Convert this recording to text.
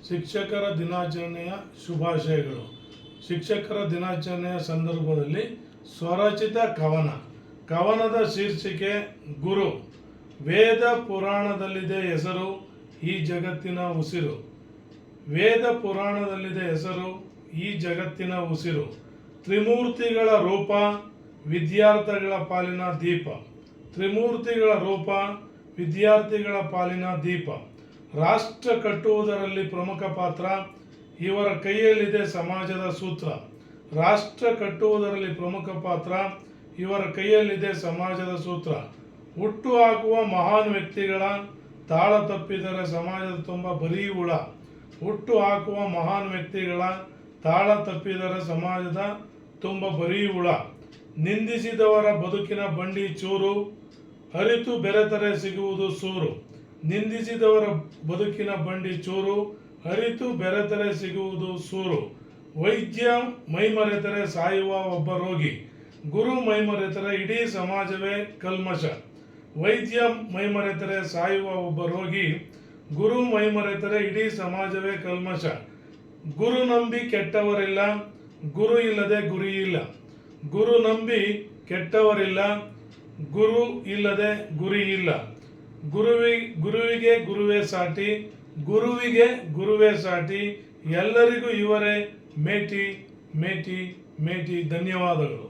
ಶಿಕ್ಷಕರ ದಿನಾಚರಣೆಯ ಶುಭಾಶಯಗಳು. ಶಿಕ್ಷಕರ ದಿನಾಚರಣೆಯ ಸಂದರ್ಭದಲ್ಲಿ ಸ್ವರಚಿತ ಕವನದ ಶೀರ್ಷಿಕೆ ಗುರು. ವೇದ ಪುರಾಣದಲ್ಲಿದೆ ಹೆಸರು ಈ ಜಗತ್ತಿನ ಉಸಿರು. ವೇದ ಪುರಾಣದಲ್ಲಿದೆ ಹೆಸರು ಈ ಜಗತ್ತಿನ ಉಸಿರು. ತ್ರಿಮೂರ್ತಿಗಳ ರೂಪ ವಿದ್ಯಾರ್ಥಿಗಳ ಪಾಲಿನ ದೀಪ. ತ್ರಿಮೂರ್ತಿಗಳ ರೂಪ ವಿದ್ಯಾರ್ಥಿಗಳ ಪಾಲಿನ ದೀಪ. ರಾಷ್ಟ್ರ ಕಟ್ಟುವುದರಲ್ಲಿ ಪ್ರಮುಖ ಪಾತ್ರ ಇವರ ಕೈಯಲ್ಲಿದೆ ಸಮಾಜದ ಸೂತ್ರ. ರಾಷ್ಟ್ರ ಕಟ್ಟುವುದರಲ್ಲಿ ಪ್ರಮುಖ ಪಾತ್ರ ಇವರ ಕೈಯಲ್ಲಿದೆ ಸಮಾಜದ ಸೂತ್ರ. ಹುಟ್ಟು ಹಾಕುವ ಮಹಾನ್ ವ್ಯಕ್ತಿಗಳ ತಾಳ ತಪ್ಪಿದರೆ ಸಮಾಜದ ತುಂಬ ಬರೀ ಹುಳ. ಹುಟ್ಟು ಹಾಕುವ ಮಹಾನ್ ವ್ಯಕ್ತಿಗಳ ತಾಳ ತಪ್ಪಿದರೆ ಸಮಾಜದ ತುಂಬ ಬರೀ ಹುಳ. ನಿಂದಿಸಿದವರ ಬದುಕಿನ ಬಂಡಿ ಚೂರು, ಅರಿತು ಬೆರೆತರೆ ಸಿಗುವುದು ಸೂರು. ನಿಂದಿಸಿದವರ ಬದುಕಿನ ಬಂಡಿ ಚೂರು, ಅರಿತು ಬೆರೆತರೆ ಸಿಗುವುದು ಸೂರು. ವೈದ್ಯ ಮೈಮರೆತರೆ ಸಾಯುವ ಒಬ್ಬ ರೋಗಿ. ಗುರು ಮೈಮರೆತರೆ ಇಡೀ ಸಮಾಜವೇ ಕಲ್ಮಶ. ವೈದ್ಯ ಮೈಮರೆತರೆ ಸಾಯುವ ಒಬ್ಬ ರೋಗಿ. ಗುರು ಮೈಮರೆತರೆ ಇಡೀ ಸಮಾಜವೇ ಕಲ್ಮಶ. ಗುರು ನಂಬಿ ಕೆಟ್ಟವರಿಲ್ಲ, ಗುರು ಇಲ್ಲದೆ ಗುರಿ ಇಲ್ಲ. ಗುರು ನಂಬಿ ಕೆಟ್ಟವರಿಲ್ಲ, ಗುರು ಇಲ್ಲದೆ ಗುರಿ ಇಲ್ಲ. ಗುರುವಿಗೆ ಗುರುವೇ ಸಾಟಿ, ಗುರುವಿಗೆ ಗುರುವೇ ಸಾಟಿ. ಎಲ್ಲರಿಗೂ ಇವರೇ ಮೇಟಿ ಮೇಟಿ ಮೇಟಿ. ಧನ್ಯವಾದಗಳು.